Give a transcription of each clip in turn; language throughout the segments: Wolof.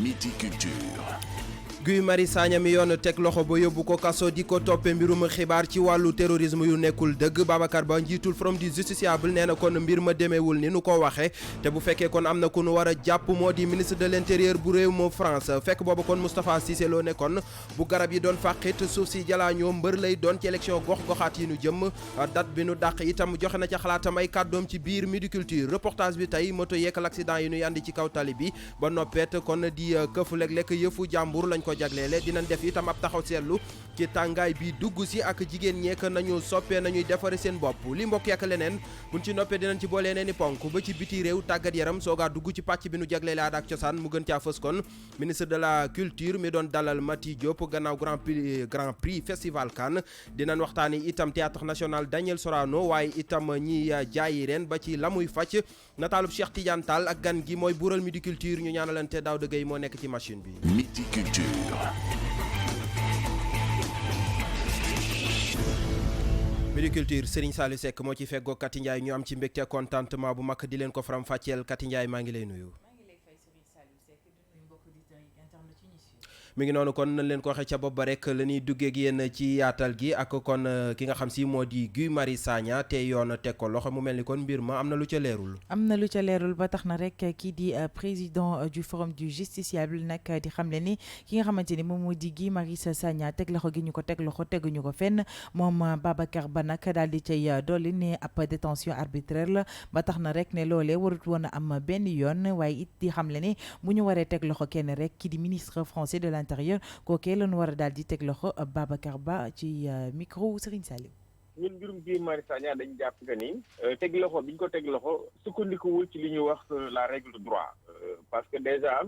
Midi Culture. Guy Marius Sagna mi yoon teg loxo ba yóbbu ko kaso di ko toppe mbirum xibaar ci wàllu terrorisme yu nekkul dëgg Babacar Ba njiitul Forum du Justiciable nee na kon mbir ma demeewul ni nu ko waxee te bu fekkee kon am na ku nu war a jàpp moo di ministre de l'intérieur bu réew moo France fekk boobu kon Moustapha Cissé Lo ne kon bu garab yi doon fàqit suuf si jalaañoo mbër lay doon ci élection gox-goxaat yi nu jëm date bi nu dàq itam joxe na ca xalaatam ay kàddoom ci biir Midi Culture reportage bi tey moto yeek l'accident yi nu yandi ci kaw tali bi ba noppeet kon di këfu léeg-léeg yëfu jàmbur lañ ko jagleele dinañ def itam ab taxaw seetlu ci tàngaay bi dugg si ak jigéen ñeek nañu soppee nañuy defare seen bopp li mbokk yak leneen buñ ci noppee dinañ ci boole yeneen i ponk ba ci biti réew tàggat yaram soogaa dugg ci pàcc bi nu jagleele aada ak cosaan mu gën caa fës kon ministre de la culture mi doon dalal Mati Diop gannaaw grand prix festival Cannes dinañ waxtaani itam théâtre national Daniel Sorano waaye itam ñi jaayi ren ba ci la muy fàcc nataalub Cheikh Tidiane Tall ak gan gi mooy buural Midi Culture ñu ñaanalante daaw dëggay moo nekk ci machine bi Midi Culture. Midi Culture Serigne Saliou Seck moo ci feggoo Kati Ndiaye ñu am ci mbégte contentement bu mag di leen ko faram fàcceel Kati Ndiaye maa ngi lay nuyu. mi ngi noonu kon nañ leen ko waxee ca bopp ba rek la ñuy duggee ak yéen ci yaatal gi ak kon ki nga xam si moo di Guy Marius Sagna te yoon teg ko loxo mu mel ni kon mbir ma am na lu ca leerul. am na lu ca leerul ba tax na rek kii di président du forum du justiciable nag di xamle ni ki nga xamante ni moom moo di Guy Marius Sagna teg loxo gi ñu ko teg loxo teguñu ko fenn moom Babacar Ba nag daal di cay dolli ne ab détention arbitraire la ba tax na rek ne loolee warut woon a am benn yoon waaye it di xamle ni bu ñu waree teg loxo kenn rek kii di ministre français de l'intérieur kookee la ñu war a daal di teg loxo Babacar Ba ci micro Serigne Saliou. ñun mbirum Guy Marius Sagna dañu jàpp que ni teg loxo bi ñu ko teg loxo sukkandikuwul ci li ñuy wax la règle de droit parce que déjà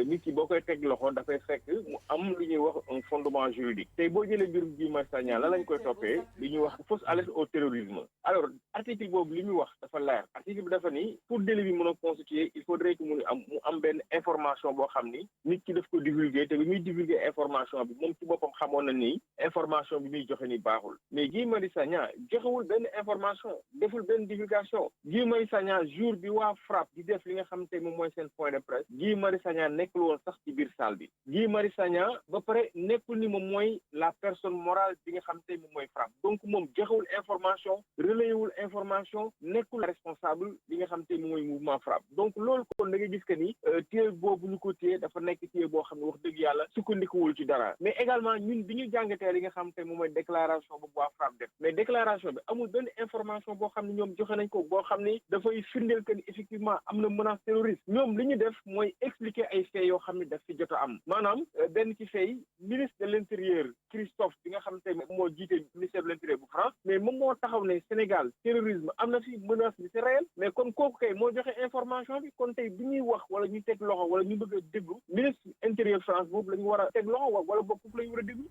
nit ki boo koy teg loxo dafay fekk mu am lu ñuy wax un fondement juridique tey boo jëlee mbirum Guy Marius Sagna la lañ koy toppee li ñuy wax fausse alerte au terrorisme alors article boobu li muy wax dafa leer article bi dafa ni pour délit bi mën a constituer il faudrait que mu am benn information boo xam ni nit ki daf ko divulguer te bi muy divulguer information bi moom ci boppam xamoon na ni information bi muy joxe ni baaxul mais Guy Marius Sagna joxewul benn information deful benn divulgation Guy Marius Sagna jour bi waa FRAPP di def li nga xam te moom mooy seen point de presse Guy Marius Sagna nekkul woon sax ci biir salle bi Guy Marius Sagna ba pare nekkul ni moom mooy la personne morale bi nga xam te moom mooy FRAPP donc moom joxewul information relayewul information nekkul responsable bi nga xam te moom mooy mouvement FRAPP donc loolu kon da nga gis que ni téye boobu ñu ko téye dafa nekk téye boo xam ne wax dëgg yàlla sukkandikuwul ci dara mais également ñun bi ñu jàngatee li nga xam te moom mooy déclaration boobu waa FRAPP def déclaration bi amul benn information boo xam ne ñoom joxe nañ ko boo xam ni dafay firndeel que ni effectivement am na menace terroriste ñoom li ñu def mooy expliquer ay faits yoo xam ne daf fi jot a am maanaam benn ci fait ministre de l'intérieur Christophe bi nga xam te moo jiite ministère de l'intérieur bu France mais moom moo taxaw ne Sénégal terrorisme am na fi menace bi c'est réel mais kon kooku kay moo joxe information bi kon tey bi ñuy wax wala ñu teg loxo wala ñu bëgg a déglu ministre intérieur France boobu la ñu war a teg loxo wala boog foofu la ñu war a déglu.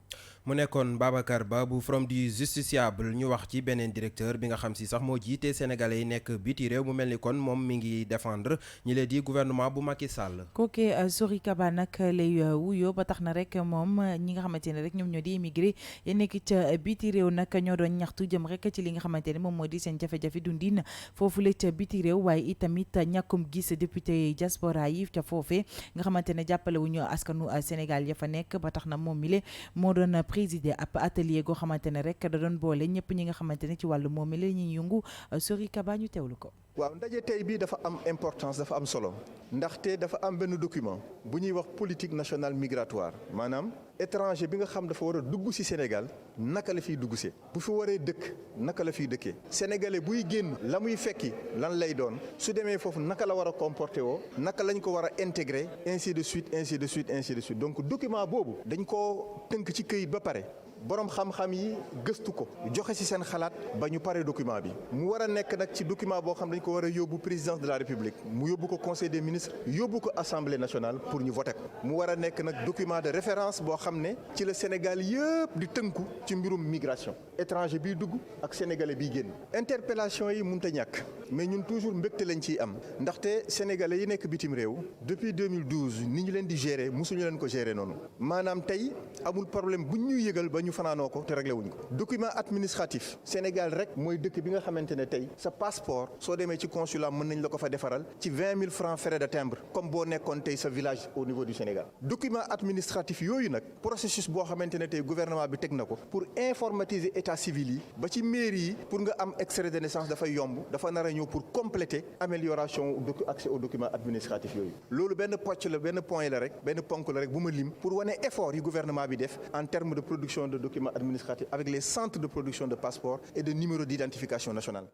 mu nekkoon Babacar Ba bu Forum du Justiciable ñu wax ci beneen directeur bi nga xam si sax moo jiite sénégalais yi nekk biti réew mu mel ni kon moom mi ngi défendre ñi leen di gouvernement bu Macky Sall. kooke Sori Kaba nag lay wuyoo ba tax na rek moom ñi nga xamante ne rek ñoom ñoo di immigré ya nekk ca biti réew nag ñoo doon ñaxtu jëm rek ci li nga xamante ne moom moo di seen jafe-jafe dundin foofu la ca biti réew waaye itamit ñàkkum gis député diaspora yi ca foofee nga xamante ne jàppale wu ñu askanu Sénégal ya fa nekk ba tax na moom mi le moo doon présider ab atelier goo xamante ne rek da doon boole ñëpp ñi nga xamante ne ci wàllu moom mi la ñuy yëngu Sori Kaba ñu teewlu ko. waaw ndaje tey bii dafa am importance dafa am solo ndaxte dafa am benn document bu ñuy wax politique nationale migratoire maanaam étranger bi nga xam dafa war a dugg ci Sénégal naka la fiy dugg see bu fi waree dëkk naka la fiy dëkkee sénégalais buy génn la muy fekki lan lay doon su demee foofu naka la war a comporter woo naka lañ ko war a intégrer ainsi de suite ainsi de suite ainsi de suite donc document boobu dañ koo tënk ci këyit ba pare. borom xam-xam yi gëstu ko joxe ci seen xalaat ba ñu pare document bi mu war a nekk nag ci document boo xam dañ ko war a yóbbu présidence de la république mu yóbbu ko conseil des ministres yóbbu ko assemblée nationale pour ñu voter ko mu war a nekk nag document de référence boo xam ne ci la Sénégal yëpp di tënku ci mbirum migration étranger biy dugg ak sénégalais biy génn interpellation yi mënut a ñàkk mais ñun toujours mbégte lañ ciy am ndaxte sénégalais yi nekk bitim réew depuis 2012 ni ñu leen di gérer mosuñu leen ko gérer noonu maanaam tey amul problème buñ ñu yëgal ba ñu ñu fanaanoo ko te réglé wuñ ko. document administratif Sénégal rek mooy dëkk bi nga xamante ne tey sa passeport soo demee ci consulat mën nañ la ko fa defaral ci 20 000 francs frais de timbre comme boo nekkoon tey sa village au niveau du Sénégal. document administratif yooyu nag processus boo xamante ne tey gouvernement bi teg na ko pour informatiser état civil yi ba ci mairie yi pour nga am extrait de naissance dafay yomb dafa nar a ñëw pour compléter amélioration accès aux documents administratifs yooyu. loolu benn pocc la benn point la rek benn ponk la rek bu ma lim pour wane effort yi gouvernement bi def en termes de production de documents administratifs avec les centres de production de passeports et de numéros d'identification nationale.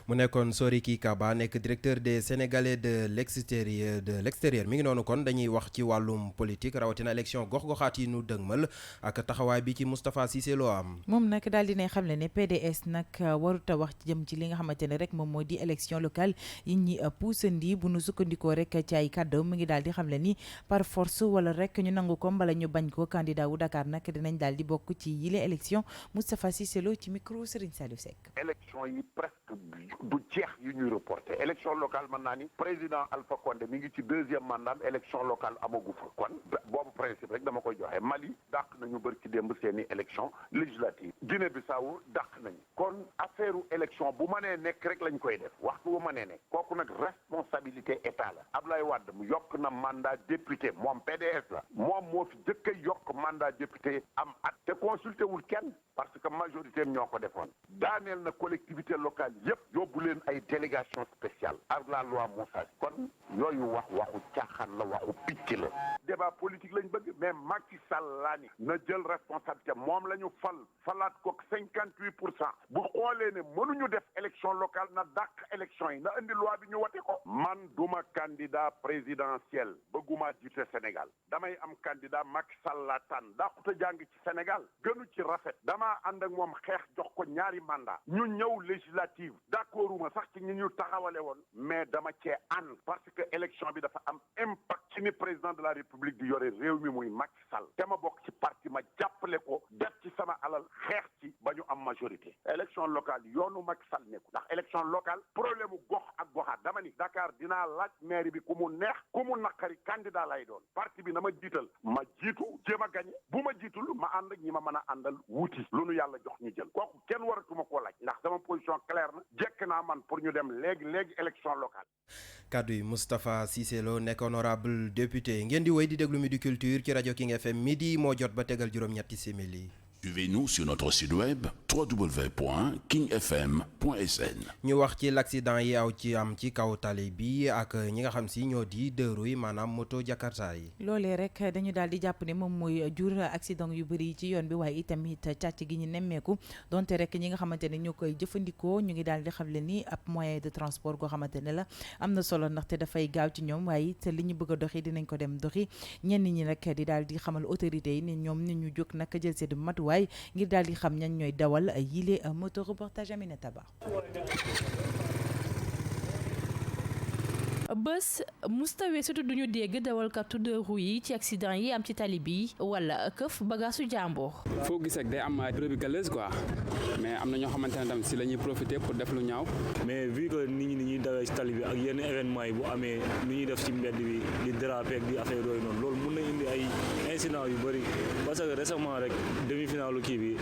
mu nekkoon Soriki Kaba nekk directeur des Sénégalais de l'extérieur mi ngi noonu kon dañuy wax ci wàllum politique rawatina élection gox-goxaat yi nu dëgmal ak taxawaay bi ci Moustapha Cissé Lo am. moom nag daal dina xam ne PDS nag warut a wax jëm ci li nga xamante ne rek moom moo di élection locale yi ñi puusandi bu nu sukkandikoo rek ci ay kàddu mu ngi daal di xam ne ni par force wala rek ñu nangu ko mbala ñu bañ ko candidat wu Dakar nag dinañ daal di bokk ci yile élection Moustapha Cissé Lo ci micro Serigne Saliou Seck. élection yi presque du jeex yu ñuy reporté élection locale mën naa ni président Alpha Condé mi ngi ci 2e mandat élection locale amagu fa kon boobu principe rek dama koy joxe Mali dàq nañu bër ci démb seeni élection législative Guinée Bissau dàq nañu kon affaire élection bu mënee nekk rek lañ koy def waxtu bu mënee nekk kooku nag responsabilité état la Ablaye Wade mu yokk na mandat député moom PDS la moom moo fi jëkk a yokk mandat député am at te consulté wul kenn parce que majorité am ñoo ko defoon daaneel na collectivité locale yépp yóbbu leen ay délégation spéciale ak la loi Moussa kon yooyu waxu caaxaan la waxu picc la débat politique lañ bëgg mais Macky Sall laa ni na jël responsabilité moom la ñu falaat ko 58% bu xoolee ne mënuñu def élection locale na dàq élection yi na indi loi bi ñu wote ko man duma candidat présidentiel bëgguma jiite Sénégal damay am candidat Macky Sall la tànn dàqute jàng ci Sénégal gënu ci rafet damaa ànd ak moom xeex jox ko ñaari mandat ñu ñëw législative d'accorduma sax ci ñi ñu taxawale woon mais dama cee ànd parce que élection bi dafa am impact ci ni président de la république di yore réew mi muy Macky Sall te ma bokk ci parti ma jàppale ko def ci sama alal xeex ci ba ñu am majorité élection locale yoonu Macky Sall nekku ndax élection locale problème mu gox ak goxaat dama ni Dakar dinaa laaj maire bi ku mu neex ku mu naqari candidat lay doon parti bi na ma jiital ma jiitu jéem a gañe bu ma jiitul ma ànd ak ñi ma mën a àndal wuti lu nu yàlla jox ñu jël kooku kenn waratuma koo laaj ndax sama position claire na jekk naa man pour ñu dem léegi élection locale. kaddu yi Moustapha Cissé Lo nekk honorable député ngeen di wéy di déglu Midi Culture ci rajo King FM midi moo jot ba tegal juróom-ñetti simili. Suivez-nous sur notre site web www.kingfm.sn. ñu wax ci l'accident yi am ci kaw tali bi ak ñi nga xam si ñoo di deux roues yi maanaam moto Jakarta yi. loolee rek dañu daal di jàpp ne moom mooy jur accident yu bëri ci yoon bi waaye itamit càcc gi ñu nemmeeku donte rek ñi nga xamante ne ñoo koy jëfandikoo ñu ngi daal di xam le ni ab moyen de transport goo xamante ne la am na solo ndaxte dafay gaaw ci ñoom waaye it li ñu bëgg a doxi dinañ ko dem doxi ñenn ñi nag di daal di xamal autorités yi ni ñoom ni ñu jóg nag jël seen matuwaay ngir daal di xam ñan ñooy dawal yile moto. Reportage Aminata Ba. bés mustawe surtout duñu dégg dawalkatu deux roues yi ci accident yi am ci tali bi wala këf bagaasu jàmbur. foo gis rek day am brebis galeuse quoi mais am na ñoo xamante ne tamit si la ñuy profiter pour def lu ñaaw. mais vu que nit ñi ni ñuy dawee ci tali bi ak yenn événement yi bu amee ni ñuy def ci mbedd bi di déraper ak di affaire yooyu noonu loolu mun na indi ay incidents yu bëri parce que récemment rek demi-finale kii bi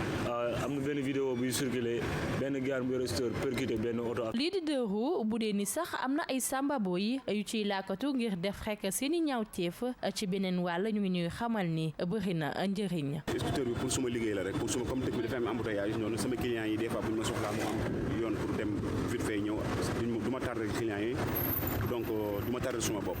am na benn vidéo buy circulé benn gaar bu yore scooter percuté benn oto. lii di deux roues bu dee ni sax am na ay sambabo yi yu ciy laakatu ngir def rek seeni ñaawteef ci beneen wàll ñu ngi ñuy xamal ni bëri na njëriñ. scooter bi pour suma liggéey la rek pour suma comme dëkk bi dafa am embouteillage noonu sama clients yi des fois bu ñu ma soxlaa moo am yoon pour dem vite fait ñëw du ma tardé clients yi donc du ma tardé suma bopp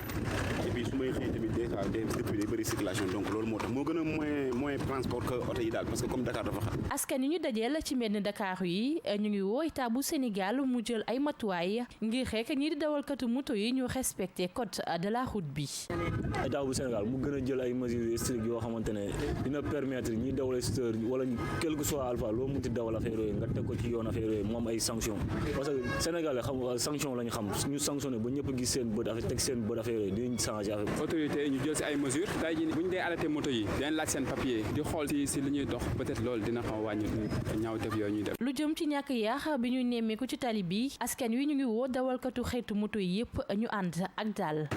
et puis su may xëy tamit des fois dëkk bi day bëri circulation donc loolu moo tax moo gën a moyen transport que oto yi daal parce que comme Dakar dafa xam. askan yi ñu dajeel ci mbenn Dakar yi ñu ngi woo état bu Sénégal mu jël ay matuwaay ngir rek ñi di dawalkatu moto yi ñu respecté code de la route bi. état bu Sénégal mu gën a jël ay mesures strictes yoo xamante ne dina permettre ñi dawal scooter wala quel que soit alpha loo munti dawal affaire yooyu nga teg ko ci yoon affaire yooyu moom ay sanctions parce que Sénégal xam sanction lañ xam ñu sanctionné ba ñëpp gis seen bët affaire teg seen bët affaire yooyu dinañ changé affaire. autorité ñu jël si ay mesures tey jii bu ñu dee arrêté moto yi dañ laaj seen papier di xool si li ñuy dox peut-être loolu dina xaw a wàññi ñaawteef yooyu ñuy def. lu jëm ci ñàkk yaax bi ñu nemmeeku ci tali bi askan wi ñu ngi woo dawalkatu xeetu moto yi yëpp ñu ànd ak daal.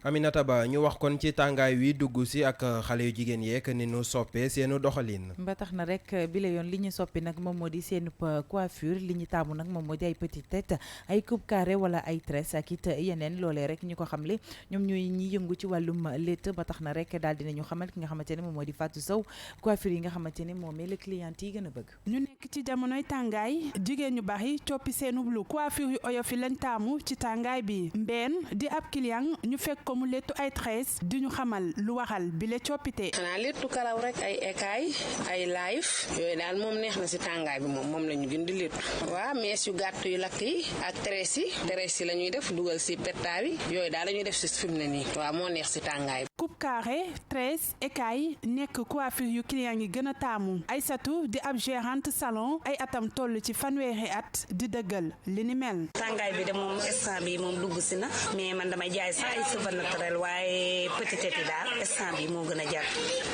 Aminata Ba ñu wax kon ci tàngaay wi dugg si ak xale yu jigéen yeek ni nu soppee seenu doxalin. ba tax na rek bi la yoon li ñu soppi nag moom moo di seen coiffure li ñu taamu nag moom moo di ay petite tête ay coupe carré wala ay tresse ak it yeneen loolee rek ñu ko xamle ñoom ñooy ñi yëngu ci wàllum létt ba tax na rek daal dinañu xamal ki nga xamante ne moom moo di Fatou Sow coiffure yi nga xamante ne moom la client yi gën a bëgg. ñu nekk ci jamonoy tàngaay jigéen ñu bari coppi seenu lu coiffure yu oyof yi lañ taamu ci tàngaay bi mbeen di ab client ñu fekk ko mu léttu ay tresse di ñu xamal lu waxal bi le coppite. xanaa léttu karaw rek ay écaille ay live yooyu daal moom neex na si tàngaay bi moom la ñu gën di léttu waaw mees yu gàtt yu lakk yi ak tresse yi la ñuy def dugal si pettaaw yi yooyu daal la ñuy def si fi mu ne nii waaw moo neex si tàngaay bi. coupe carré tresse écaille nekk coiffure yu client yi gën a taamu Aïssatou di ab gérante salon ay atam toll ci fanweeri at di dëggal li ni mel. tàngaay bi de moom instant bi moom dugg si na mais man damay jaay sax ay cheveux naturel waaye petit tête yi daal instant bi moo gën a jar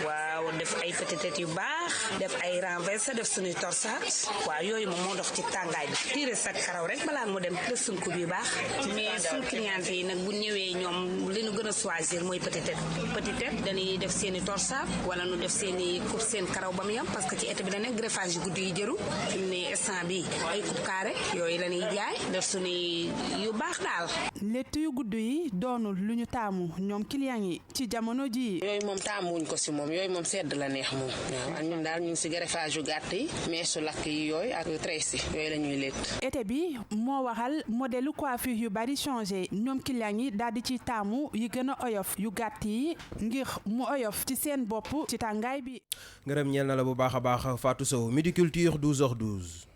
waaw def ay petit tête yu baax def ay renversé def suñuy torsade waaw yooyu moom moo dox ci tàngaay bi tiire sa karaw rek balaa mu dem def suñ coupe yu baax mais suñ client yi nag bu ñëwee ñoom li ñu gën a choisir mooy petit tête dañuy def seen i torsade wala nu def seen i coupe seen karaw ba mu yam parce que ci été bi dañ ne greffage yu guddi yi jëru fi mu ne instant bi ay coupe carré yooyu la ñuy jaay def suñuy yu baax daal. létt yu gudd yi doonul lu ñu taamu ñoom client yi ci jamono ji. yooyu moom taamuwuñ ko si moom yooyu moom sedd la neex moom waaw ak ñun daal ñu ngi si greffage yu gàtt yi meesu lakk yi yooyu ak tresse yi yooyu la ñuy létt. été bi moo waxal modèle coiffure yu bari changé ñoom client yi daal di ci taamu yi gën a oyof yu gàtt yi ngir mu oyof ci seen bopp ci tàngaay bi. ngërëm ñeel na la bu baax a baax Fatou Sow Midi Culture 12h12.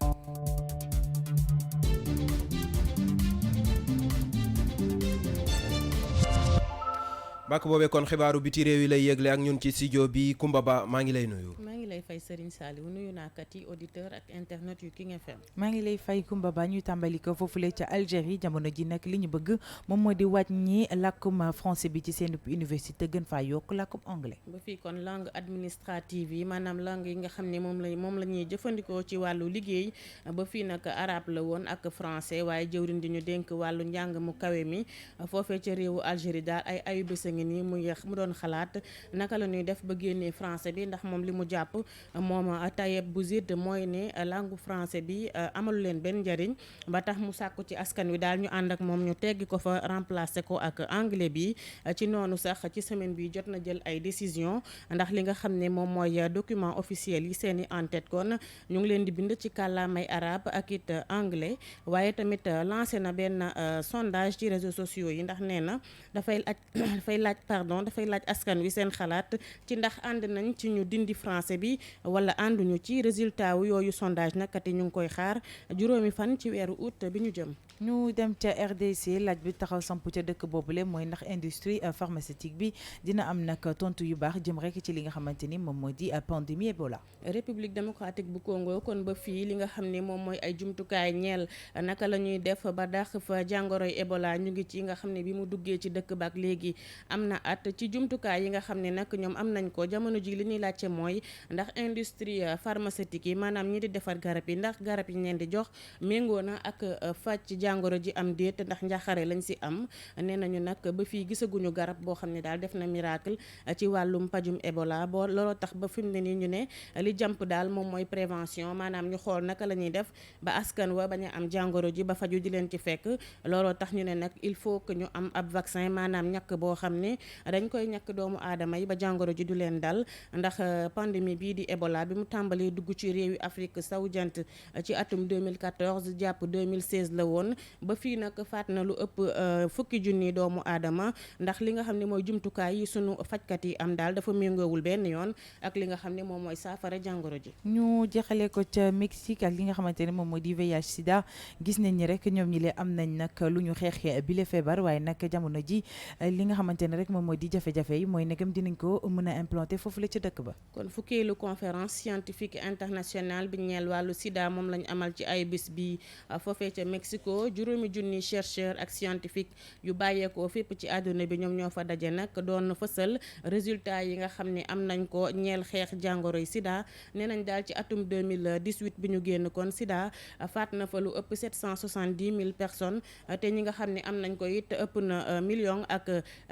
bàkk boobee kon xibaaru biti réew yi lay yëgle ak ñun ci studio bi Kumba Ba maa ngi lay nuyu. maa ngi lay fay Serigne Saliou nuyu naa kat yi auditeur ak internet yu King FM. maa ngi lay fay Kumba Ba ñuy tàmbali ko foofule ca Algérie jamono ji nag li ñu bëgg moom moo di wàññi làkkum français bi ci seen université gën faa yokk làkkum anglais. ba fii kon langue administrative yi maanaam langue yi nga xam ne moom la ñuy jëfandikoo ci wàllu liggéey ba fii nag arabe la woon ak français waaye jëwriñ di ñu dénk wàllu njàng mu kawe mi foofee ca réewu Algérie daal ay ayubés ngi nii mu doon xalaat naka la ñuy def ba génnee français bi ndax moom li mu jàpp moom Tayeb Bouzid mooy ne langue français bi amalu leen benn njariñ ba tax mu sàkku ci askan wi daal ñu ànd ak moom ñu teggi ko fa remplacer ko ak anglais bi ci noonu sax ci semaine bi jot na jël ay décision ndax li nga xam ne moom mooy document officiel yi seeni en-tête kon ñu ngi leen di bind ci kàllaamay arabe ak it anglais waaye tamit lancé na benn sondage ci réseaux sociaux yi ndax nee na dafay laaj askan wi seen xalaat ci ndax ànd nañ ci ñu dindi français bi wala ànduñu ci résultat wu yooyu sondage nag kat ñu ngi koy xaar juróomi fan ci weeru août bi ñu jëm. ñu dem ca RDC laaj bi taxaw samp ca dëkk boobule mooy ndax industrie pharmaceutique bi dina am nag tontu yu baax jëm rek ci li nga xamante ni moom moo di pandémie Ebola. République démocratique bu Congo kon ba fii li nga xam ne moom mooy ay jumtukaay ñeel naka la ñuy def ba dàq fa jàngoroy Ebola ñu ngi ci nga xam ne bi mu duggee ci dëkk ba ak léegi am na at ci jumtukaay yi nga xam ne nag ñoom am nañ ko jamono ji li ñuy laajte mooy ndax industrie pharmaceutique yi maanaam ñi di defar garab yi ndax garab yi leen di jox méngoo na ak faj jàngoro ji am déet ndax njaxare lañ si am nee nañu nag ba fii gisaguñu garab boo xam ne daal def na miracle ci wàllum pajum Ebola boo looloo tax ba fi mu ne nii ñu ne li jàmp daal moom mooy prévention maanaam ñu xool naka la ñuy def ba askan wa bañ a am jàngoro ji ba faju di leen ci fekk looloo tax ñu ne nag il faut que ñu am ab vaccin maanaam ñàkk boo xam ne dañ koy ñàkk doomu aadama yi ba jàngoro ji du leen dal ndax pandémie bii di Ebola bi mu tàmbalee dugg ci réewi Afrique sowu jant ci atum 2014 jàpp 2016 la woon ba fii nag faat na lu ëpp fukki junni doomu aadama ndax li nga xam ne mooy jumtukaay yi sunu fajkat yi am daal dafa méngoowul benn yoon ak li nga xam ne moom mooy saafara jàngoro ji. ñu jeexalee ko ca Mexique ak li nga xamante ne moom mooy di VIH sida gis nañ ni rek ñoom ñi lee am nañ nag lu ñu xeexee bile feebar waaye nag jamono ji li nga xamante ne rek moom mooy di jafe-jafe yi mooy negam dinañ ko mën a implanter foofu la ca dëkk ba. kon fukkeelu conférence scientifique internationale bi ñeel wàllu sida moom lañu amal ci ay bis bi foofee ca Mexico ko juróomi junni chercheur ak scientifique yu bàyyeekoo fépp ci àdduna bi ñoom ñoo fa daje nag doon fësal résultat yi nga xam ne am nañ ko ñeel xeex jàngoroy sida nee nañ daal ci atum 2018 bi ñu génn kon sida faat na fa lu ëpp 770 000 personnes te ñi nga xam ne am nañ ko it ëpp na million ak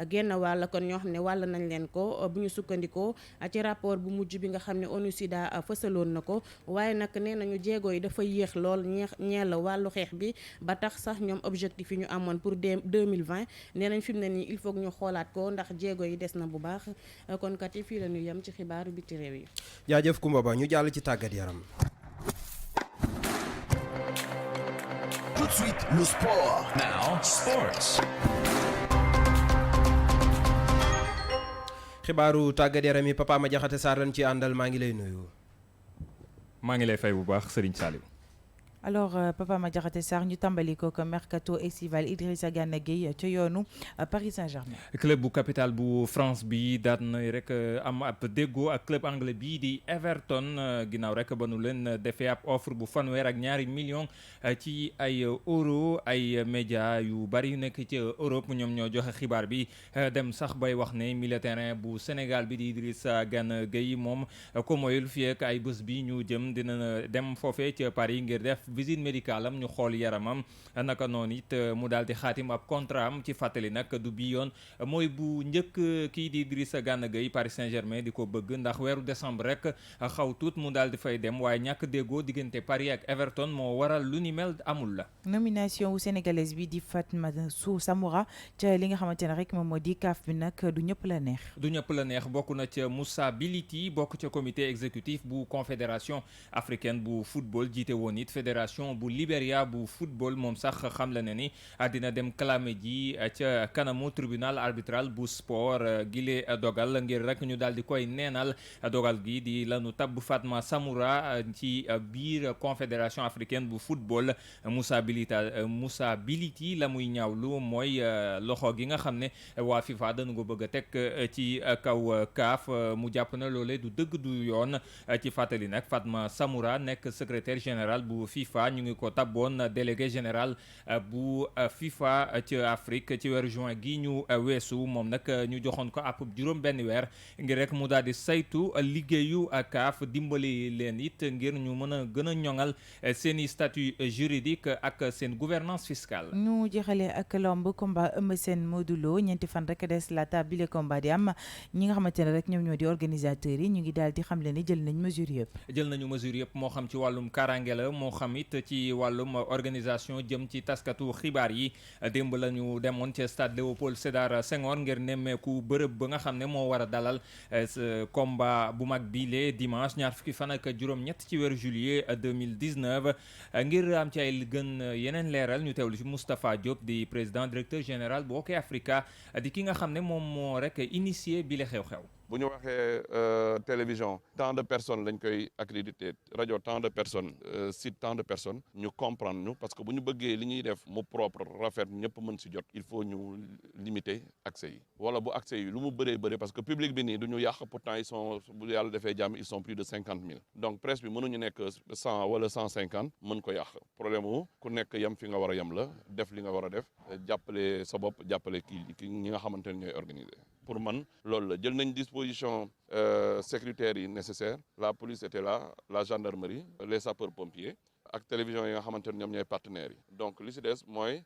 genn wàll kon ñoo xam ne wàll nañ leen ko bu ñu sukkandikoo ci rapport bu mujj bi nga xam ne ONU sida fësaloon na ko waaye nag nee nañu jéego yi dafa yéex lool ñeel wàllu xeex bi ba tax sax ñoom objectif yi ñu amoon pour 2020 nee nañ fi mu ne nii il faut ñu xoolaat ko ndax jéego yi des na bu baax kon kat yi fii la ñu yem ci xibaaru biti réew yi. jaajëf Kumba Ba ñu jàll ci tàggat yaram. Tout de suite, le sport. Now, sports. xibaaru tàggat yaram yi Papa Madiakhate Sarr lañ ci àndal maa ngi lay nuyu. maa ngi lay fay bu baax Serigne Saliou. alors Papa Madiakhate Sarr ñu tàmbali ko comme mercato estival Idrissa Gana Gueye ca yoonu Paris Saint-Germain. club bu capital bu France bi daat na rek am ab déggoo ak club anglais bii di Everton ginnaaw rek ba nu leen defee ab offre bu fanweer ak ñaari millions ci ay euro ay média yu bari yu nekk ci Europe ñoom ñoo joxe xibaar bi dem sax bay wax ne milieu terrain bu Sénégal bi di Idrissa Gana Gueye moom ko moyul fii ak ay bés bi ñu jëm dina dem foofee ca Paris ngir def visite médicale am ñu xool yaramam naka noonu it mu daal di xaatim ab contrat am ci fàttali nag du bi yoon mooy bu njëkk kii di Idrissa Gana Gueye Paris Saint-Germain di ko bëgg ndax weeru décembre rek xaw tuut mu daal di fay dem waaye ñàkk déggoo diggante Paris ak Everton moo waral lu ni mel amul la. nomination wu sénégalaise bi di Fatmatou Samoura ca li nga xamante ne rek moom moo di CAF bi nag du ñëpp la neex. du ñëpp la neex bokk na ca Moussa Bility bokk ca comité exécutif bu confédération africaine bu football jiite woon it fédération bu Libéria bu football moom sax xam la ne ni dina dem clamé ji ca kanamu tribunal arbitral bu sport gile dogal ngir rek ñu daal di koy neenal dogal gi di lanu tabb Fatma Samoura ci biir confédération africaine bu football Moussa Bility la muy ñaawlu mooy loxo gi nga xam ne waa FIFA dañu ko bëgg a teg ci kaw CAF mu jàpp na loolee du dëgg du yoon ci fàttali nag Fatma Samoura nekk secrétaire général bu FIFA ñu ngi ko tabboon délégué général bu FIFA ci Afrique ci weeru juin gi ñu weesu moom nag ñu joxoon ko ab juróom benn weer ngir rek mu daal di saytu liggéeyu CAF dimbali leen it ngir ñu mën a gën a ñoŋal seen i statut juridique ak seen gouvernance fiscale. ñu jeexalee ak lomb combat Eumeu Sène Modou Lo ñeenti fan rek des laata bile combat di am ñi nga xamante ne rek ñoom ñoo di organisateurs yi ñu ngi daal di xam leen ni jël nañ mesure yëpp. jël nañu mesure yëpp moo xam ci wàllum kaaraange la moo xam it ci wàllum organisation jëm ci taskatu xibaar yi démb la ñu demoon ca stade Léopold Sédar Senghor ngir nemmeeku bërëb ba nga xam ne moo war a dalal combat bu mag bi le dimanche ñaar fukki fan ak juróom-ñett ci weeru juillet 2019 ngir am ci ay gën yeneen leeral ñu teewlu ci Moustapha Diop di président directeur général bu Hockey Africa di ki nga xam ne moom moo rek initié bi le xew-xew. bu ñu waxee télévision tant de personnes lañ koy accrédité rajo tant de personnes site tant de personnes ñu comprendre ñu parce que bu ñu bëggee li ñuy def mu propre rafet ñëpp mën si jot il faut ñu limiter accès yi wala bu accès yi lu mu bëree bëri parce que public bi nii du ñu yàq pourtant ils sont bu yàlla defee jàmm ils sont plus de 50 000 donc presse bi mënuñu nekk 100 wala 150 mën ko yàq problème wu ku nekk yem fi nga war a yem la def li nga war a def jàppale sa bopp jàppale kii ñi nga xamante ne ñooy organiser pour man loolu la jël nañ disposition sécuritaires yi nécessaire la police était là la gendarmerie les sapeurs pompiers ak télévision yi nga xamante ne ñoom ñooy partenaires yi donc li si des mooy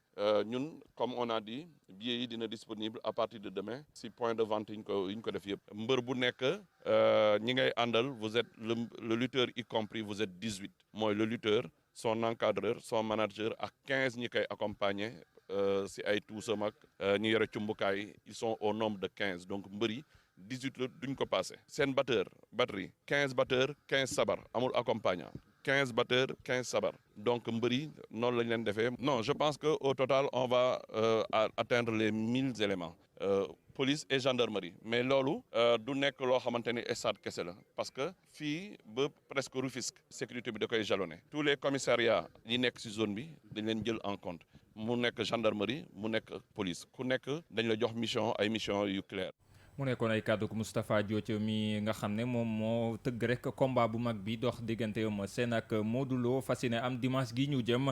ñun comme on a dit billets yi dina disponible à partir de demain si point de vente yi ñu ko def yëpp mbër bu nekk ñi ngay àndal vous êtes le lutteur y compris vous êtes 18 mooy le lutteur son encadreur son manager ak 15 ñi koy accompagner si ay tuusam ak ñu yore cumbukaay ils sont au nombre de 15 donc mbër yi 18 la duñ ko passé seen batterie 15 batteurs 15 sabar amul accompagnant 15 batteurs 15 sabar donc mbër yi noonu lañ leen defee non je pense que au total on va atteindre les 1000 éléments police et gendarmerie mais loolu du nekk loo xamante ni stade kese la parce que fii ba presque Rufisque sécurité bi da koy jalonné tous les commissariats yi nekk ci zone bi dañ leen jël en compte mu nekk gendarmerie mu nekk police ku nekk dañ la jox mission ay mission yu clair mu nekkoon ay kàddu ko Moustapha Diop mi nga xam ne moom moo tëgg rek combat bu mag bi dox diggante Eumeu Sène ak Modou Lo fas yéene am dimanche gi ñu jëm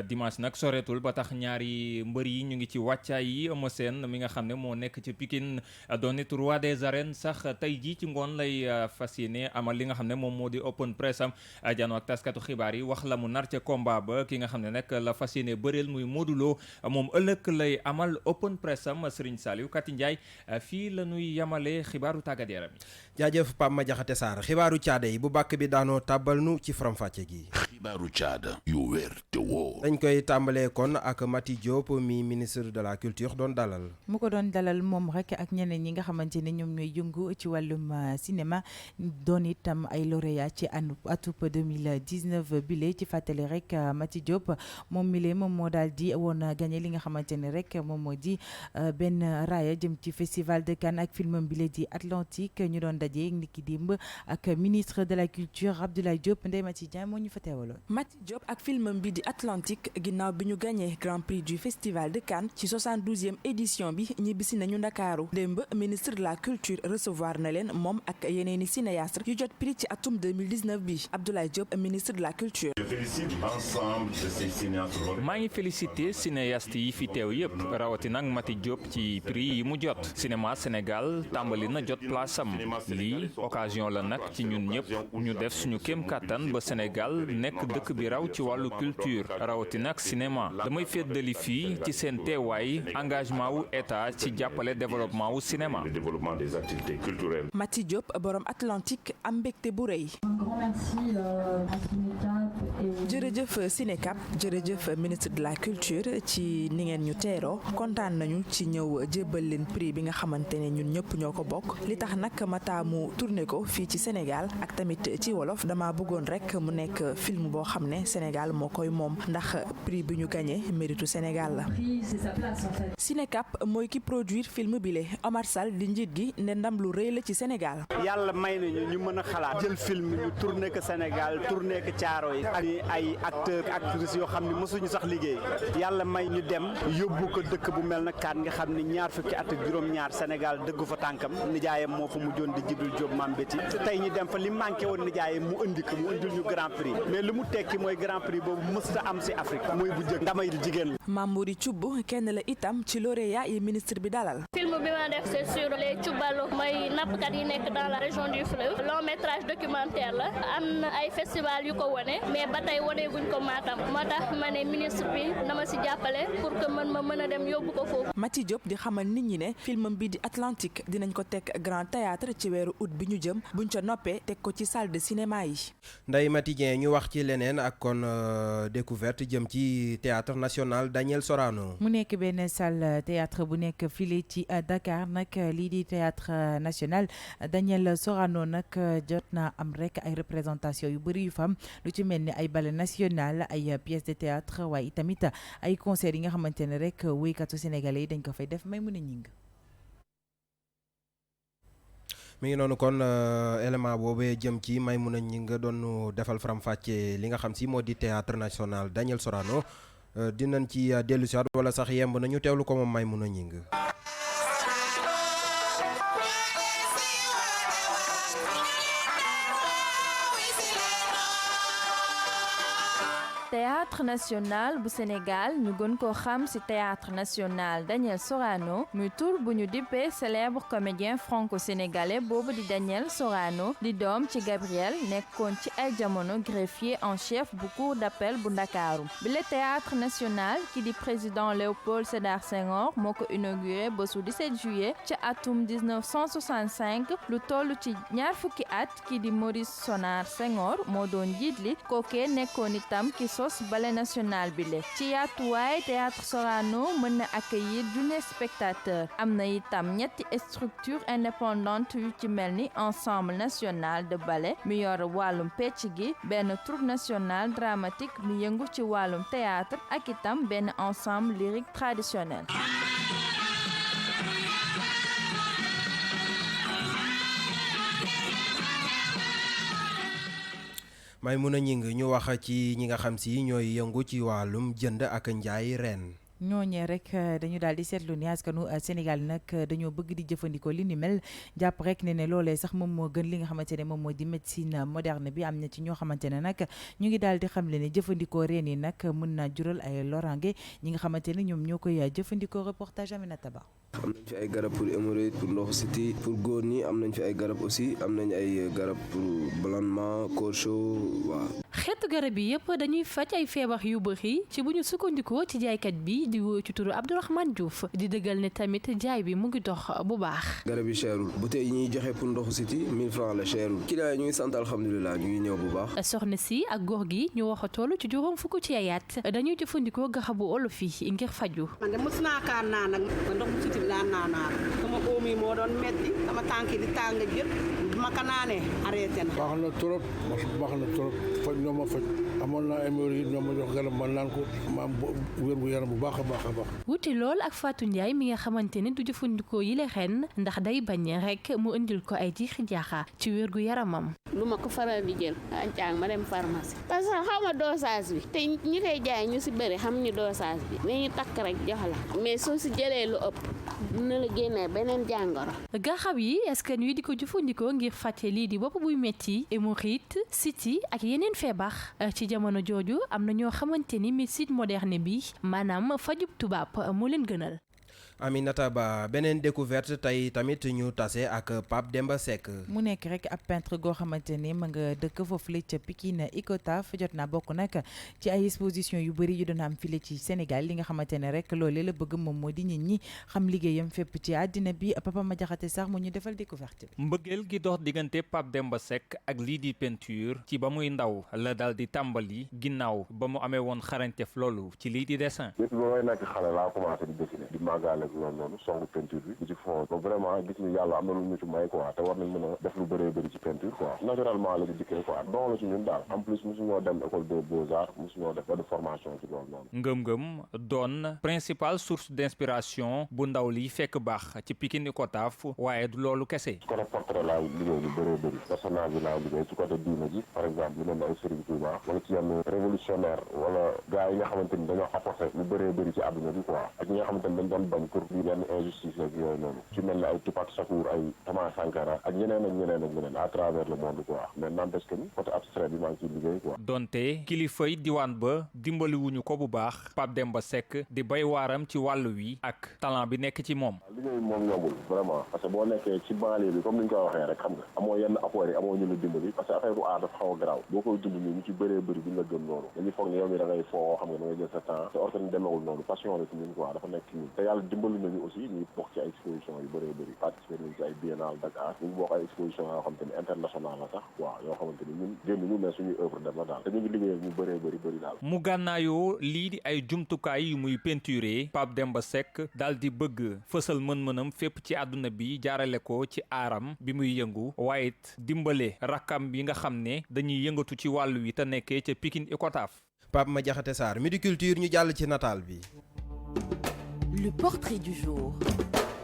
dimanche nag soreetul ba tax ñaari mbër yi ñu ngi ci wàccaay yi Eumeu Sène mi nga xam ne moo nekk ci Pikine doon it roi des arènes sax tey jii ci ngoon lay fas yéene amal li nga xam ne moom moo di open press am janoo ak taskatu xibaar yi wax la mu nar ca combat ba ki nga xam ne nag la fas yéene bëreel muy Modou Lo moom ëllëg lay amal open press am Serigne Saliou Kati Ndiaye fii la nuy yamale xibaaru tàggat yaram yi. jaajëf Pape Madiakhate Sarr xibaaru caada yi bu bàkk bi daanoo tàbbal nu ci faram-fàcce gi. xibaaru caada yu wér te wóor. dañ koy tàmbalee kon ak Mati Diop mi ministre de la culture doon dalal. mu ko doon dalal moom rek ak ñeneen ñi nga xamante ne ñoom ñooy yëngu ci wàllum cinéma doon itam ay lauréat ci atub 2019 bile ci fàttali rek Mati Diop moom mile moom moo daal di woon gagné li nga xamante ne rek moom moo di benn raaya jëm ci festival de Cannes ak filmam bile di Atlantique ñu doon daje niki dimb ak ministre de la culture Abdoulaye Diop Ndeye Mati Dieng moo ñu fa teewaloon. Mati Diop ak filmam bi di Atlantique ginnaaw bi ñu gagné grand prix du festival de Cannes ci 72e édition bi ñibbisi nañu Ndakaaru démb ministre de la culture recevoir na leen moom ak yeneeni cinéaste yu jot prix ci atum 2019 bi Abdoulaye Diop ministre de la culture. Je félicite l'ensemble de ces cinéastes. maa ngi félicité cinéaste yi fi teew yëpp rawatina ak Mati Diop ci prix yi mu jot cinéma Sénégal tàmbali na jot place am lii occasion la nag ci ñun ñëpp ñu def suñu kéem kàttan ba Sénégal nekk dëkk bi raw ci wàllu culture rawatina ak cinéma damay féddali fii ci seen teewaay engagement wu état ci jàppale développement wu cinéma. Le développement des activités culturelles. Mati Diop borom Atlantique am mbégte bu rëy. jërëjëf Cinécap jërëjëf ministre de la culture ci ni ngeen ñu teeroo kontaan nañu ci ñëw jébbal leen prix bi nga xamante ne ñun ñëpp ñoo ko bokk li tax nag ma taamu tourné ko fii ci Sénégal ak tamit ci wolof dama bëggoon rek mu nekk film boo xam ne Sénégal moo koy moom ndax prix bi ñu gagné méritu Sénégal la. Cinécap mooy ki produire film bile Omar Sall di njiit gi ne ndam lu rëy la ci Sénégal. yàlla may nañu ñu mën a xalaat jël film ñu tourné ko Sénégal tourné ko Thiaroye ak ay acteurs actrices yoo xam ne mosuñu sax liggéey yàlla may ñu dem yóbbu ko dëkk bu mel na Cannes nga xam ne ñaar fukki at ak juróom-ñaar Sénégal dëggu fa tànkam nijaayam moo fa mujjoon di Djibril Diop Mambéty tey ñu dem fa li manqué woon nijaayam mu indi ko mu indil ñu grand prix mais li mu tekki mooy grand prix boobu mësta am si Afrique muy bu jëkk ndamay jigéen la. Mamouri Thioub kenn la itam ci lauréat yi ministre bi dalal. film bi ma def c'est sur les Thioubalo mooy nappkat yi nekk dans la région du fleuve long métrage documentaire la am na ay festival yu ko wone mais ba tey wone guñ ko Matam moo tax ma ne ministre bi na ma si jàppale pour que man ma mën a dem yóbbu ko foofu. Mati Diop di xamal nit ñi ne filmam bi di Atlantique dinañ ko teg Grand Théâtre ci weeru août bi ñu jëm buñ ca noppee teg ko ci salle de cinéma yi. Ndeye Mati Dieng ñu wax ci leneen ak kon découverte jëm ci théâtre national Daniel Sorano. mu nekk benn salle théâtre bu nekk file ci Dakar nag lii di théâtre national Daniel Sorano nag jot na am rek ay représentation yu bëri yu fam lu ci mel ni ay ballet national ay pièces de théâtre waaye tamit ay concert yi nga xamante ne rek wéykatu sénégalais yi dañ ko fay def may mën a ñing. mi ngi noonu kon élément boobee jëm ci Maimouna Gningue doon defal faram-fàcce li nga xam si moo di théâtre national Daniel Sorano dinañ ci dellu si waat wala sax yemb nañu teewlu ko moom Maimouna Gningue. théâtre national bu Sénégal ñu gën koo xam ci théâtre national Daniel Sorano muy tur bu ñu dippee célèbre comédien franco-sénégalais boobu di Daniel Sorano di doom ci Gabriel nekkoon ci ay jamono greffier en chef bu cour d'appel bu Ndakaaru bi le théâtre national ki di président Léopold Sédar Senghor moo ko inauguré bésu 17 juillet ci atum 1965 lu toll ci ñaar fukki at ki di Maurice Sonar Senghor moo doon jiit li kookee nekkoon itam ki sos ballet national bi le ci yaatuwaay théâtre Sorano mën na accueillir junni spectateur am na itam ñetti structure indépendante yu ci mel ni ensemble national de ballet mi yor wàllum pecc gi benn troupe national dramatique mi yëngu ci wàllum théâtre ak itam benn ensemble lyrique traditionnel. Maimouna Gningue ñu wax ci ñi nga xam si ñooy yëngu ci wàllum jënd ak njaay ren. ñooñee rek dañu daal di seetlu ni askanu Sénégal nag dañoo bëgg di jëfandikoo li ni mel jàpp rek ne loolee sax moom moo gën li nga xamante ne moom moo di médecine moderne bi am na ci ñoo xamante ne nag ñu ngi daal di xamle ne jëfandikoo reen yi nag mën naa jural ay lorange ñi nga xamante ne ñoom ñoo koy jëfandikoo reportage Aminata Ba. am nañ fi ay garab pour hémorroïde pour ndoxu siti pour góor ñi am nañ fi ay garab aussi am nañ ay garab pour ballonnement corps chaud waaw. xeetu garab yi yëpp dañuy faj ay feebar yu bëri ci bu ñu sukkandikoo ci jaaykat bi di woo ci turu Abdourahmane Diouf di dëggal ne tamit jaay bi mu ngi dox bu baax. garab yi cherul bouteille yi ñuy joxe pour ndoxu siti 1000 francs la cherul client yi ñu ngi sant alhamdulilah ñu ngi ñëw bu baax. soxna si ak góor gi ñu wax a toll ci juróom fukk ci ayaat dañuy jëfandikoo garabu olof yi ngir faju. man de mos naa kaa naan nag ndoxu siti bi daan naa sama oom yi moo doon metti sama tànk di tàng jër ma ka naanee arrêté na. baax na trop faj ñoo ma faj amoon naa hémorroïde ñoo ma jox garab ma naan ko ma am wér gu yaram bu baax a baax. wuti lool ak Fatou Ndiaye mi nga xamante ne du jëfandikoo yi la ren ndax day bañ rek mu indil ko ay jiixi jaaxa ci wér gu yaramam. lu ma ko faral di jël àncang ma dem pharmacie parce que xaw ma dosage bi te ñi koy jaay ñu si bëri xam ñu dosage bi dañuy takk rek jox la mais soo si jëlee lu ëpp dina la génnee beneen jàngoro. garab yi askan wi di ko jëfandikoo ngir fàtte lii di bopp buy metti hémorroïde siti ak yeneen feebar ci jamono jooju am na ñoo xamante ni médecine moderne bi maanaam fajub tubaab moo leen gënal. Aminata Ba beneen découverte tey tamit ñu tase ak Pape Demba Seck. mu nekk rek ab peintre goo xamante ni ma nga dëkk foofu la ca Pikine Icotaf jot naa bokk nag ci ay exposition yu bëri yu doon am file ci Sénégal li nga xamante ne rek loolee la bëgg moom moo di nit ñi xam liggéeyam fépp ci àddina bi Papa Ma Jaxate sax mu ñu defal découverte bi. mbëggeel gi dox diggante Pape Demba Seck ak lii di peinture ci ba muy ndaw la daal di tàmbali ginnaaw ba mu amee woon xarañteef loolu ci lii di dessin. depuis ba may nekk xale laa commencé di dessiner di màggaale loolu noonu songu peinture bi di ci fond ba vraiment gis ni yàlla am na lu ñu ci may quoi te war nañ mën a def lu bëree bëri ci peinture quoi naturellement la ci dikkee quoi don la ci ñun daal en plus mosuñoo dem école des beaux-arts mosuñoo def benn formation ci loolu noonu. ngëm-ngëm doon principale source d'inspiration bu ndaw li fekk baax ci Pikine Icotaf waaye du loolu kese. su côté portrait laa liggéey lu bëree bëri personnage yi laa liggéey ci côté diine ji par exemple lu mel ne ay Serigne Touba wala ci yenn révolutionnaire wala gars yi nga xamante ni dañoo apporté lu bëree bëri ci àdduna bi quoi ak ñi nga xamante ni dañ doon bañ pour injustice ak yooyu noonu ci mel ne ay Tupac Shakur ay Thomas Sankara ak ñeneen à travers le monde quoi mais n'empêche que ni côté abstrait bi maa ngi ciy liggéey quoi. donte kilifay diwaan ba dimbaliwuñu ko bu baax Pape Demba Seck di bay waaram ci wàllu wi ak talent bi nekk ci moom. liggéey moom yombul vraiment parce que boo nekkee ci banlieue bi comme ni ñu koy waxee rek xam nga amoo yenn apport yi amoo ñu la dimbali parce que affaire bu aar dafa xaw a garaaw boo koy dund nii ñu ci bëree bëri duñ la gëm noonu dañuy foog ne yow mi da ngay foo xam nga da ngay jël sa temps te orte ni demewul noonu passion la ci ñun quoi dafa nekk ci ñun te yàlla dimbali nañu aussi ñu bokk ci ay exposition yu bëree bëri participer nañ ci ay biennale Dakar ñu bokk ay exposition yoo xamante ni international la sax waaw yoo xamante ni ñun génn ñu mais suñuy œuvre dem la daal te ñu ngi liggéey ñu bëree bëri daal. mu gànnaayoo lii di ay jumtukaay yu muy peinturer Pape Demba Seck daal di bëgg fësal mën-mënam fépp ci àdduna bi jaarale ko ci aaram bi muy yëngu waaye it dimbale rakkam bi nga xam ne dañuy yëngatu ci wàllu wi te nekkee ca Pikine Icotaf. Pape Ma Jaxate Sarr Midi Culture ñu jàll ci nataal bi. Le portrait du jour.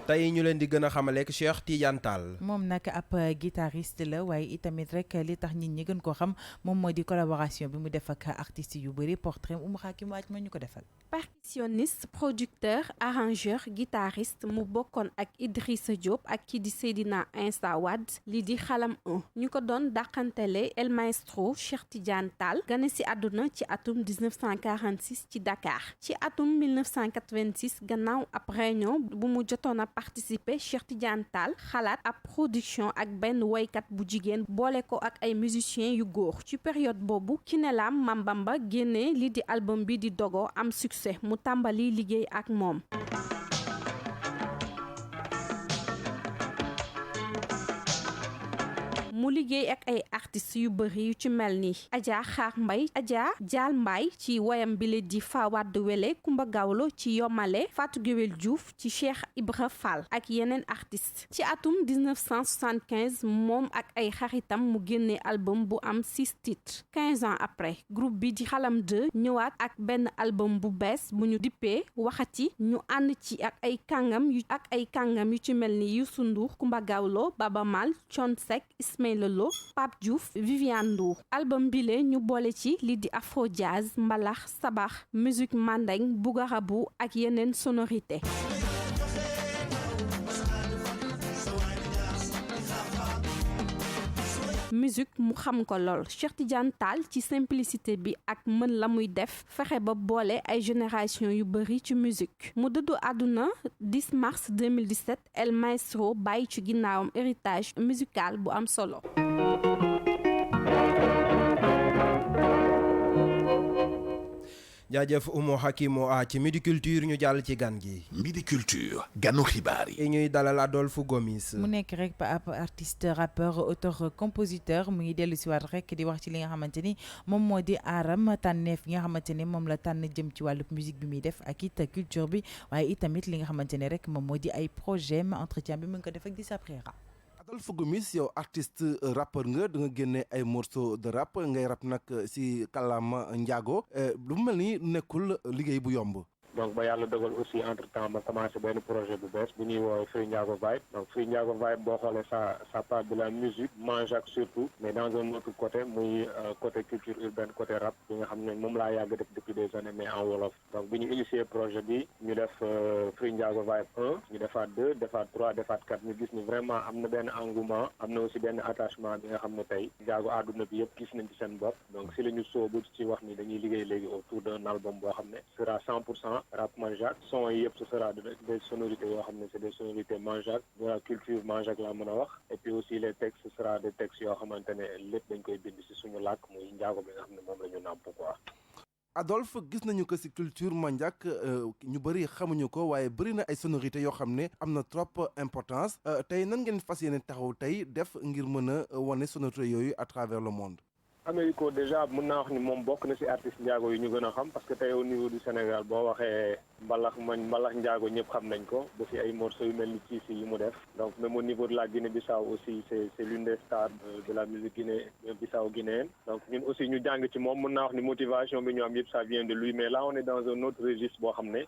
tey ñu leen di gën a xamaleek Cheikh Tidiane Tall. moom nag ab guitariste la waaye itamit rek li tax nit ñi gën koo xam moom moo di collaboration bi mu def ak artistes yu bëri portrait Oumou Hakim waaj ma ñu ko defal. percussionniste producteur arrangeur guitariste mu bokkoon ak Idrissa Diop ak kii di Seydina Insa Wade li di xalam 1 ñu ko doon dàqantele El Maestro Cheikh Tidiane Tall gane si àdduna ci atum 1946 ci Dakar ci atum 1986 gannaaw ab réunion bu mu jotoon a participer Cheikh Tidiane Tall xalaat ab production ak benn woykat bu jigéen boole ko ak ay musiciens yu góor ci période boobu Kinelam Mambamba génnee li di album bi di Dogo am succès mu tàmbali liggéey ak moom. mu liggéey ak ay artistes yu bëri yu ci mel ni Adja Xaar Mbay Adja Jaal Mbaay ci woyam bile di Fawad Wele Kumba Gawlo ci Yomale Fatou Guewel Diouf ci Cheikh Ibra Fall ak yeneen artistes ci atum 1975 moom ak ay xaritam mu génne album bu am 6 titres 15 ans après groupe bi di Xalam 2 ñëwaat ak benn album bu bees bu ñu dippee Waxati ñu ànd ci ak ay kàngam yu ci mel ni Youssou Ndour Kumba Gawlo Baba Mal Thione Seck Ismaïla Ismaïla Lo Pape Diouf Viviane Ndour album bile ñu boole ci li di afro jazz mbalax sabax musique mandeng bugarabu ak yeneen sonorité musique mu xam ko lool Cheikh Tidiane Tall ci simplicité bi ak mën la muy def fexe ba boole ay génération yu bari ci musique mu dëddu àdduna 10 mars 2017 El Maestro bàyyi ci ginnaawam héritage musical bu am solo. jaajëf Oumou Hakimo ci Midi Culture ñu jàll ci gan gi. Midi Culture ganu xibaar yi. ñuy dalal Adolphe Gomis. mu nekk rek ab artiste rappeur auteur compositeur mu ngi dellu si waat rek di wax ci li nga xamante ni moom moo di aaram tànneef gi nga xamante ni moom la tànn jëm ci wàllu musique bi muy def ak it culture bi waaye itamit li nga xamante ne rek moom moo di ay projet entretien bi mu ngi ko def ak Dissa Préra. Adolphe Gomis yow artiste rappeur nga da nga génne ay morceaux de rap ngay rap nag si kàllaama njaago lu mu mel ni nekkul liggéey bu yomb. donc ba yàlla dogal aussi entre temps ma commencé benn projet bu bees bu ñuy woowee Free Ndiago Vibe donc Free Ndiago Vibe boo xoolee ça parle de la musique manjaak surtout mais dans un autre côté muy côté culture urbaine côté rap bi nga xam ne moom laa yàgg def depuis des années mais en wolof donc bi ñu initié projet bi ñu def Free Ndiago Vibe 1 ñu defaat 2 defaat 3 defaat 4 ñu gis ni vraiment am na benn engouement am na aussi benn attachement bi nga xam ne tey njaago àdduna bi yëpp gis nañ ci seen bopp donc si la ñu soobu ci wax ni dañuy liggéey léegi autour d'un album boo xam ne sera 100% rap manjaak son yi yëpp ce sera des sonorités yoo xam ne c'est des sonorités manjaak de la culture manjaak laa mën a wax et puis aussi les textes ce sera des textes yoo xamante ne lépp dañ koy bind ci suñu làkk muy njaago bi nga xam ne moom la ñu nàmp quoi. Adolphe gis nañu ko ci culture manjaak ñu bëri xamuñu ko waaye bëri na ay sonorités yoo xam ne am na trop importance tey nan ngeen fas yéene taxaw tey def ngir mën a wane sonorités yooyu à travers le monde. Américo déjà mën naa wax ni moom bokk na ci artiste njaago yi ñu gën a xam parce que tey au niveau du Sénégal boo waxee mbalax njaago ñëpp xam nañ ko ba ci ay morceaux yu mel ni ci yi mu def donc même au niveau de la Guinée-Bissau aussi c'est l'une des stars de la musique Guinée-Bissau guinéenne donc ñun aussi ñu jàng ci moom mën naa wax ni motivation bi ñu am yëpp ça vient de lui mais là on est dans un autre registre boo xam ne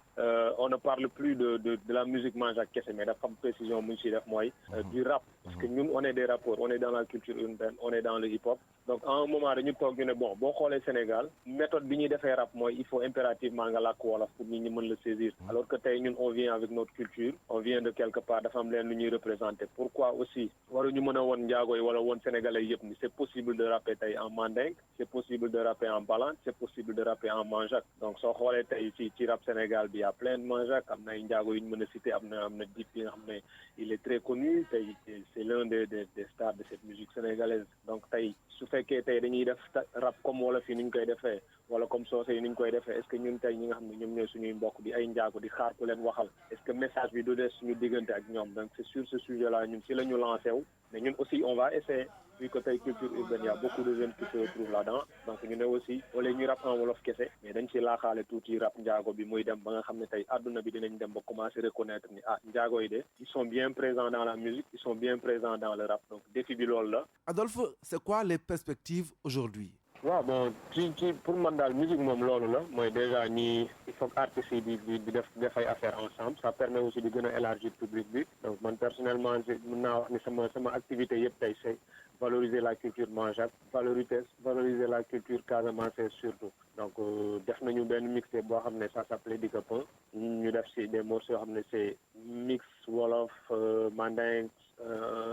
on ne parle plus de la musique manjaak kese mais dafa am précision mu ñu ciy def mooy du rap parce que ñun on est des rappeurs on est dans la culture urbaine on est dans le hip-hop donc à un moment dañu toog ñu ne bon boo xoolee Sénégal méthode bi ñuy defee rap mooy il faut impérativement nga làkk wolof pour nit ñi mën la saisir alors que tey ñun on vient avec notre culture on vient de quelque part dafa am leen lu ñuy représenter pourquoi aussi waruñu mën a woon njaago yi wala woon sénégalais yëpp ni c'est possible de rapper tey en manding c'est possible de rapper en balante c'est possible de rapper en manjaak donc soo xoolee tey ci rap Sénégal bi y a plein de manjaak am na ay njaago yu ñu mën a citer am na Dip yi nga xam ne il est très connu tey c'est l'un des stars de cette musique sénégalaise donc tey su fekkee tey dañuy def rap comme wolof yi ni ñu koy defee wala comme soose yi ni ñu koy defee est-ce que ñun tey ñi nga xam ne ñoom ñooy suñuy mbokk di ay njaago di xaar ku leen waxal est-ce que message bi du des suñu diggante ak ñoom donc c'est sur ce sujet là ñun si la ñu lancé wu mais ñun aussi on va essayer vu que tey culture urbaine y a beaucoup de jeunes qui se retrouvent là-dedans donc ñu ne aussi wala ñuy rap en wolof kese mais dañ ci laaxaale tuuti rap njaago bi muy dem ba nga xam ne tey àdduna bi dinañ dem ba commencer reconnaître ni njaago yi de ils sont bien présents dans la musique ils sont bien présents dans le rap donc défi bi loolu la. Adolphe c'est quoi les perspectives aujourd'hui? waaw bon ci pour man daal musique moom loolu la mooy déjà ñi il faut que artistes yi di def ay affaires ensemble ça permet aussi di gën a élargir public bi donc man personnellement mën naa wax ni sama activité yëpp tey c'est valoriser la culture manjaak valoriser la culture casamançaise surtout donc def nañu benn mixtape boo xam ne ça s'appelait Dikapin ñu def ci des morceaux yoo xam ne c'est mix wolof manding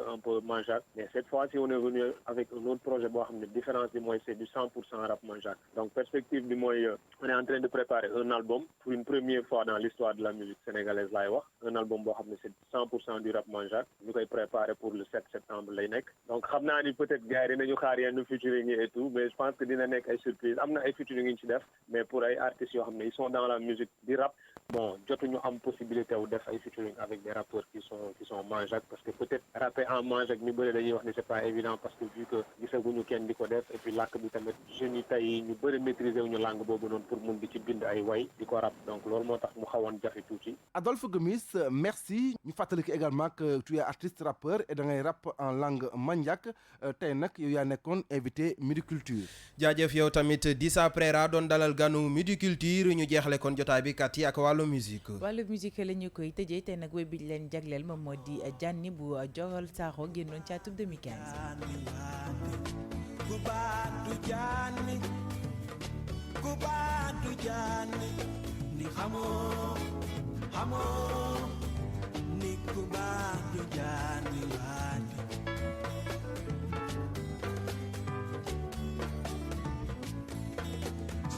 un peu manjaak mais cette fois-ci on est venu avec un autre projet boo xam ne différence bi mooy c'est du 100% rap manjaak donc perspective bi mooy on est en train de préparer un album pour une première fois dans l'histoire de la musique sénégalaise laay wax un album boo xam ne c'est 100% du rap manjaak ñu koy préparer pour le 7 septembre lay nekk donc xam naa ni peut-être gars yi dinañu xaar yenn featuring yi et tout mais je pense que dina nekk ay surprise am na ay featuring yi ñu ci def mais pour ay artistes yoo xam ne ils sont dans la musique di rap bon jotuñu am possibilité wu def ay featuring avec des rappeurs qui sont manjaak parce que peut-être rapper en manjaak ñu bëri dañuy wax ni c'est pas évident parce que vu que gisaguñu kenn di ko def et puis làkk bi tamit jeunes yi tey ñu bëri maîtriser wuñu langue boobu noonu pour mun di ci bind ay way di ko rap donc loolu moo tax mu xawoon jafe tuuti. Adolphe Gomis merci ñu fàttali ko également que tu es artiste rappeur et da ngay rap en langue manjaak tey nag yow yaa nekkoon invité Midi Culture. jaajëf yow tamit Dissa Préra doon dalal ganu Midi Culture ñu jeexale kon jotaay bi kat yi ak wàllu musique. wàllu musique la ñu koy tëjee tey nag wéy bi leen jagleel moom moo di Janni bu Jogal Saro génnoon ci atum 2015. Kubatu jani ni hamo ni kubatu jani wani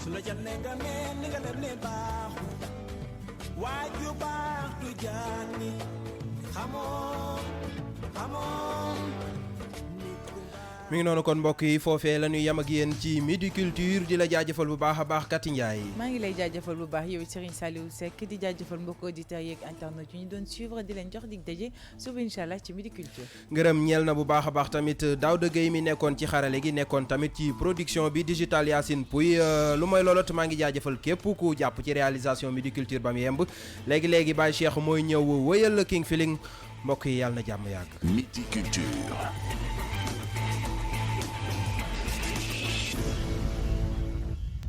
sula janenga ne bahu waju batu jani hamo mi ngi noonu kon mbokk yi foofee la ñuy yam ak yéen ci Midi Culture di la jaajëfal bu baax a baax Kati Ndiaye. maa ngi lay jaajëfal bu baax yow Serigne Saliou Seck di jaajëfal mbokk auditeurs yeeg internet yu ñu doon suivre di leen jox dig daje suba incha allah ci Midi Culture. ngërëm ñeel na bu baax a baax tamit Daouda Gueye mi nekkoon ci xarale gi nekkoon tamit ci production bi digital Yacine Pouy lu mooy loolot maa ngi jaajëfal képp ku jàpp ci réalisation Midi Culture ba mu yemb léegi Baye Cheikh mooy ñëw wëyal King Feeling mbokk yi yàlla na jàmm yàgg. Midi Culture.